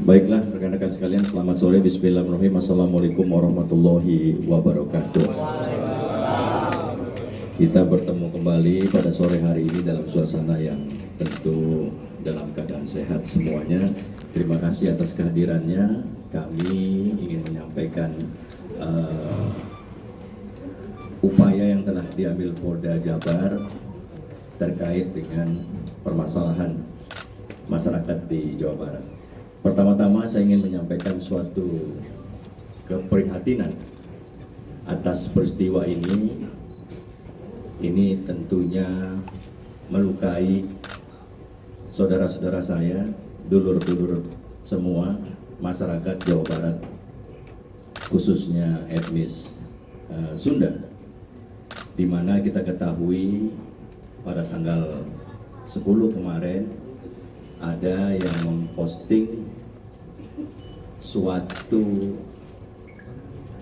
Baiklah rekan-rekan sekalian, selamat sore. Bismillahirrahmanirrahim. Assalamualaikum warahmatullahi wabarakatuh. Kita bertemu kembali pada sore hari ini dalam suasana yang tentu dalam keadaan sehat semuanya. Terima kasih atas kehadirannya. Kami ingin menyampaikan upaya yang telah diambil Polda Jabar terkait dengan permasalahan masyarakat di Jawa Barat. Pertama-tama saya ingin menyampaikan suatu keprihatinan atas peristiwa ini. Ini tentunya melukai saudara-saudara saya, dulur-dulur semua masyarakat Jawa Barat, khususnya etnis Sunda, di mana kita ketahui pada tanggal 10 kemarin ada yang memposting suatu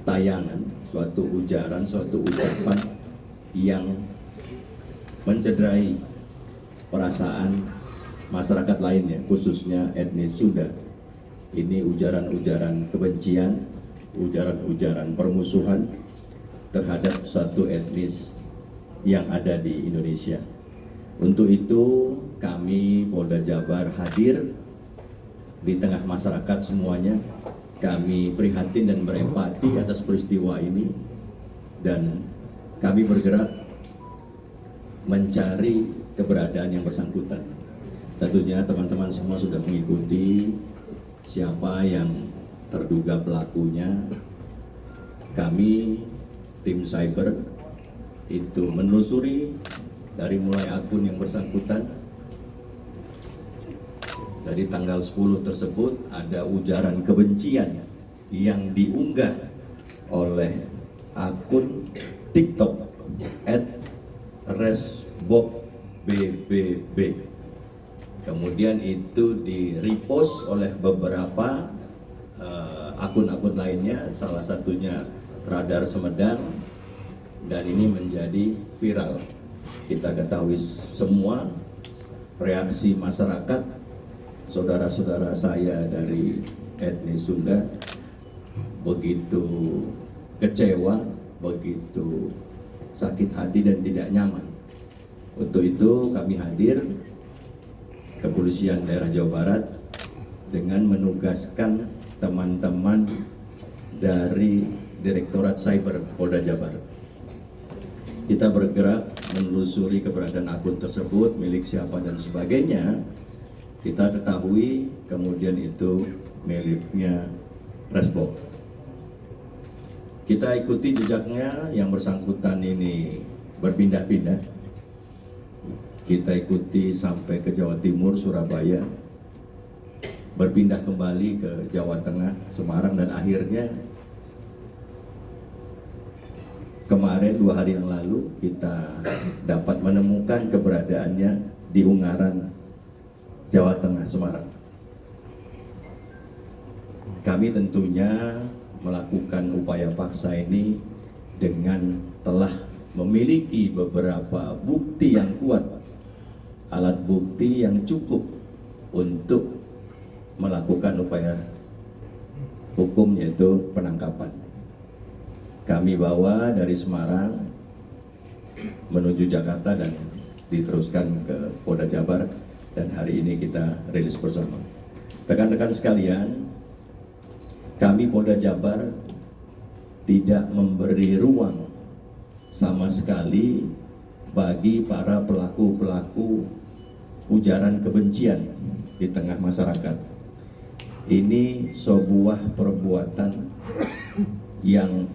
tayangan, suatu ujaran, suatu ucapan yang mencederai perasaan masyarakat lainnya, khususnya etnis Sunda. Ini ujaran-ujaran kebencian, ujaran-ujaran permusuhan terhadap suatu etnis yang ada di Indonesia. Untuk itu kami Polda Jabar hadir di tengah masyarakat semuanya. Kami prihatin dan berempati atas peristiwa ini, dan kami bergerak mencari keberadaan yang bersangkutan. Tentunya teman-teman semua sudah mengikuti siapa yang terduga pelakunya. Kami tim cyber itu menelusuri dari mulai akun yang bersangkutan. Dari tanggal 10 tersebut ada ujaran kebencian yang diunggah oleh akun TikTok @resbobbb. Kemudian itu di-repost oleh beberapa akun-akun lainnya, salah satunya Radar Semedang, dan ini menjadi viral. Kita ketahui semua reaksi masyarakat, saudara-saudara saya dari etnis Sunda begitu kecewa, begitu sakit hati dan tidak nyaman. Untuk itu kami hadir Kepolisian Daerah Jawa Barat dengan menugaskan teman-teman dari Direktorat Cyber Polda Jabar. Kita bergerak menelusuri keberadaan akun tersebut, milik siapa dan sebagainya. Kita ketahui kemudian itu miliknya Resbob. Kita ikuti jejaknya, yang bersangkutan ini berpindah-pindah. Kita ikuti sampai ke Jawa Timur, Surabaya, berpindah kembali ke Jawa Tengah, Semarang, dan akhirnya kemarin 2 hari yang lalu kita dapat menemukan keberadaannya di Ungaran, Jawa Tengah, Semarang. Kami tentunya melakukan upaya paksa ini dengan telah memiliki beberapa bukti yang kuat, alat bukti yang cukup untuk melakukan upaya hukum, yaitu penangkapan. Kami bawa dari Semarang menuju Jakarta dan diteruskan ke Polda Jabar, dan hari ini kita rilis bersama. Rekan-rekan sekalian, kami Polda Jabar tidak memberi ruang sama sekali bagi para pelaku-pelaku ujaran kebencian di tengah masyarakat. Ini sebuah perbuatan yang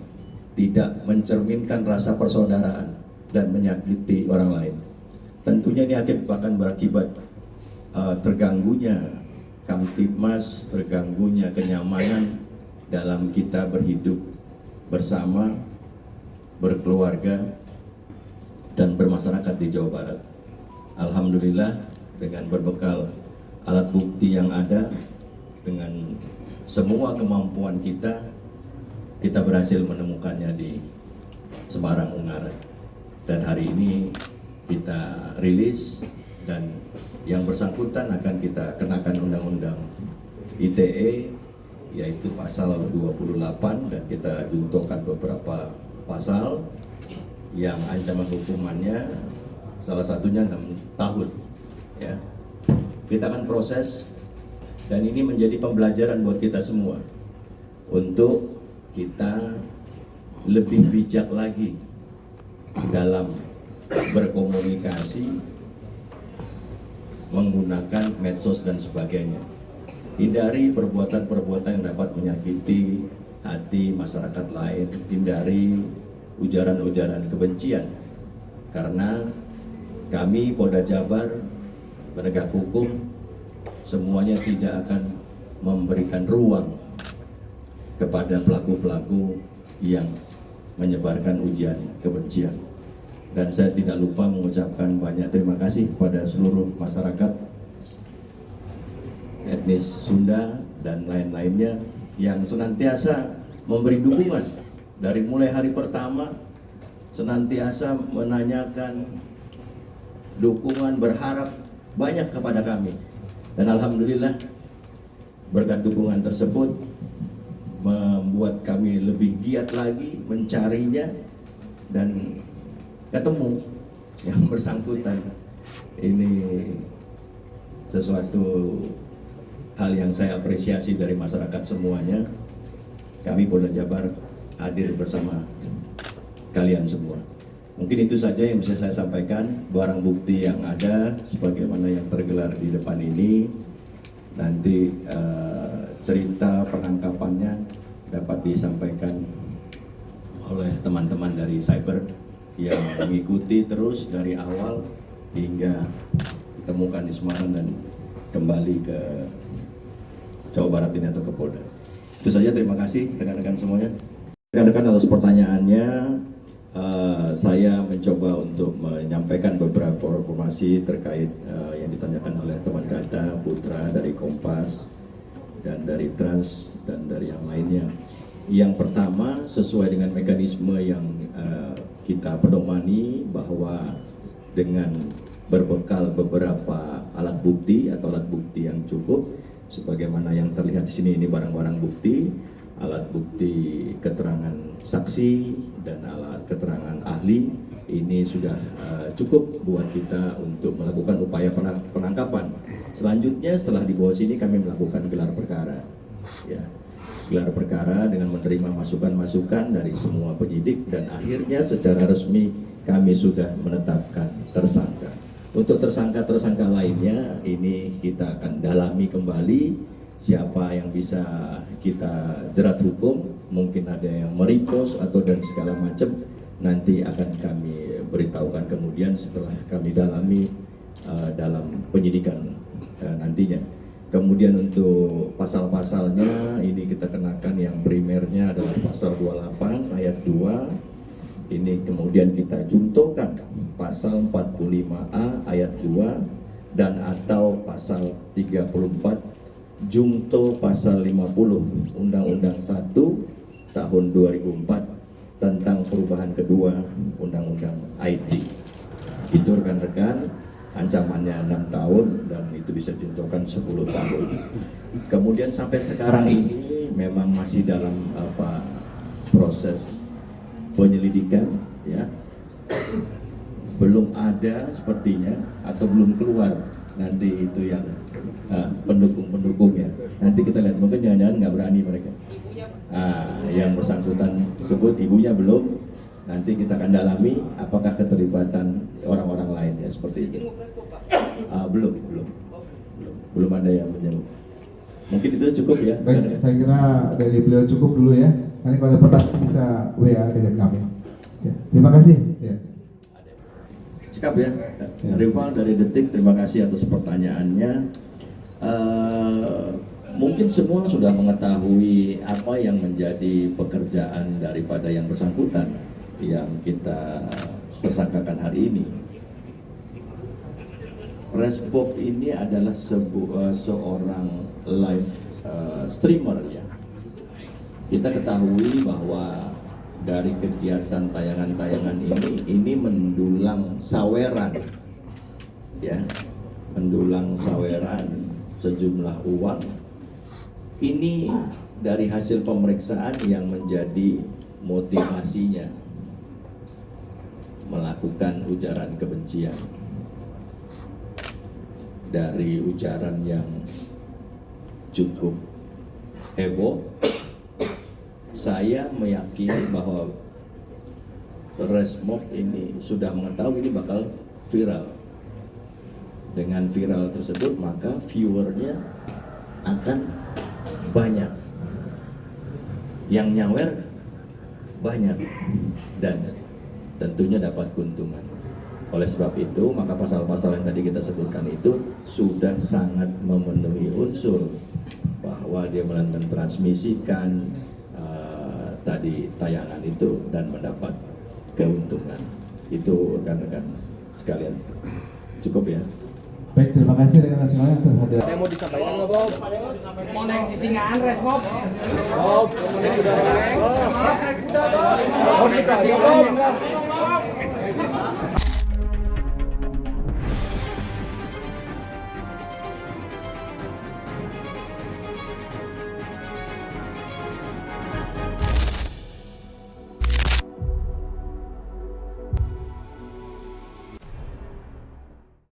tidak mencerminkan rasa persaudaraan dan menyakiti orang lain. Tentunya ini akan berakibat terganggunya Kamtibmas, terganggunya kenyamanan dalam kita berhidup bersama, berkeluarga, dan bermasyarakat di Jawa Barat. Alhamdulillah, dengan berbekal alat bukti yang ada, dengan semua kemampuan kita berhasil menemukannya di Semarang, Ungaran. Dan hari ini kita rilis, dan yang bersangkutan akan kita kenakan undang-undang ITE, yaitu pasal 28, dan kita juntokan beberapa pasal yang ancaman hukumannya salah satunya 6 tahun. Ya, kita akan proses, dan ini menjadi pembelajaran buat kita semua untuk kita lebih bijak lagi dalam berkomunikasi menggunakan medsos dan sebagainya. Hindari perbuatan-perbuatan yang dapat menyakiti hati masyarakat lain, hindari ujaran-ujaran kebencian, karena kami Polda Jabar, penegak hukum, semuanya tidak akan memberikan ruang kepada pelaku-pelaku yang menyebarkan ujian kebencian. Dan saya tidak lupa mengucapkan banyak terima kasih kepada seluruh masyarakat etnis Sunda dan lain-lainnya yang senantiasa memberi dukungan dari mulai hari pertama, senantiasa menanyakan dukungan, berharap banyak kepada kami. Dan alhamdulillah berkat dukungan tersebut membuat kami lebih giat lagi mencarinya dan ketemu yang bersangkutan. Ini sesuatu hal yang saya apresiasi dari masyarakat semuanya. Kami Polda Jabar hadir bersama kalian semua. Mungkin itu saja yang bisa saya sampaikan. Barang bukti yang ada sebagaimana yang tergelar di depan ini, nanti cerita penangkapannya dapat disampaikan oleh teman-teman dari cyber yang mengikuti terus dari awal hingga ditemukan di Semarang dan kembali ke Jawa Barat ini atau ke Polda. Itu saja, terima kasih rekan-rekan semuanya. Rekan-rekan, atas pertanyaannya, saya mencoba untuk menyampaikan beberapa informasi terkait yang ditanyakan oleh teman kita Putra dari Kompas dan dari Trans dan dari yang lainnya. Yang pertama, sesuai dengan mekanisme yang kita pedomani, bahwa dengan berbekal beberapa alat bukti atau alat bukti yang cukup, sebagaimana yang terlihat di sini, ini barang-barang bukti, alat bukti keterangan saksi dan alat keterangan ahli, ini sudah cukup buat kita untuk melakukan upaya penangkapan. Selanjutnya setelah di bawah sini kami melakukan gelar perkara, ya, gelar perkara dengan menerima masukan-masukan dari semua penyidik, dan akhirnya secara resmi kami sudah menetapkan tersangka. Untuk tersangka-tersangka lainnya, ini kita akan dalami kembali siapa yang bisa kita jerat hukum, mungkin ada yang merepost atau dan segala macam, nanti akan kami beritahukan kemudian setelah kami dalami dalam penyidikan nantinya. Kemudian untuk pasal-pasalnya, ini kita kenakan yang primernya adalah pasal 28 ayat 2. Ini kemudian kita juntokan pasal 45A ayat 2 dan atau pasal 34 junto pasal 50 Undang-Undang 1 tahun 2004 tentang perubahan kedua Undang-Undang IT. Itu rekan-rekan, ancamannya 6 tahun dan itu bisa juntokan 10 tahun. Kemudian sampai sekarang ini memang masih dalam proses penyelidikan, ya, belum ada sepertinya atau belum keluar nanti itu yang pendukung-pendukungnya. Nanti kita lihat, mungkin jangan-jangan nggak berani mereka. Yang bersangkutan tersebut ibunya belum. Nanti kita akan dalami apakah keterlibatan orang-orang lainnya seperti itu. Belum ada yang menyebut. Mungkin itu cukup ya. Baik, saya kira dari beliau cukup dulu ya. Nanti kalau ada pertanyaan bisa WA dengan kami. Ya, terima kasih. Ya. Sikap ya. Rival dari Detik, terima kasih atas pertanyaannya. Mungkin semua sudah mengetahui apa yang menjadi pekerjaan daripada yang bersangkutan yang kita tersangkakan hari ini. Respop ini adalah seorang live streamer ya. Kita ketahui bahwa dari kegiatan tayangan-tayangan ini mendulang saweran, ya, mendulang saweran sejumlah uang Ini dari hasil pemeriksaan yang menjadi motivasinya melakukan ujaran kebencian. Dari ujaran yang cukup heboh, saya meyakini bahwa Resmob ini sudah mengetahui ini bakal viral. Dengan viral tersebut maka viewernya akan banyak, yang nyawer banyak, dan tentunya dapat keuntungan. Oleh sebab itu maka pasal-pasal yang tadi kita sebutkan itu sudah sangat memenuhi unsur bahwa dia mentransmisikan tadi tayangan itu dan mendapat keuntungan. Itu rekan-rekan sekalian, cukup ya. Baik, terima kasih rekan-rekan semuanya untuk hadir. Ada yang mau disampaikan nggak, Bob? Mau naik sisingaan, res, Bob? Bob, mau naik kuda, Bob? Mau naik kuda, Bob? Mau naik sisingaan, Bob?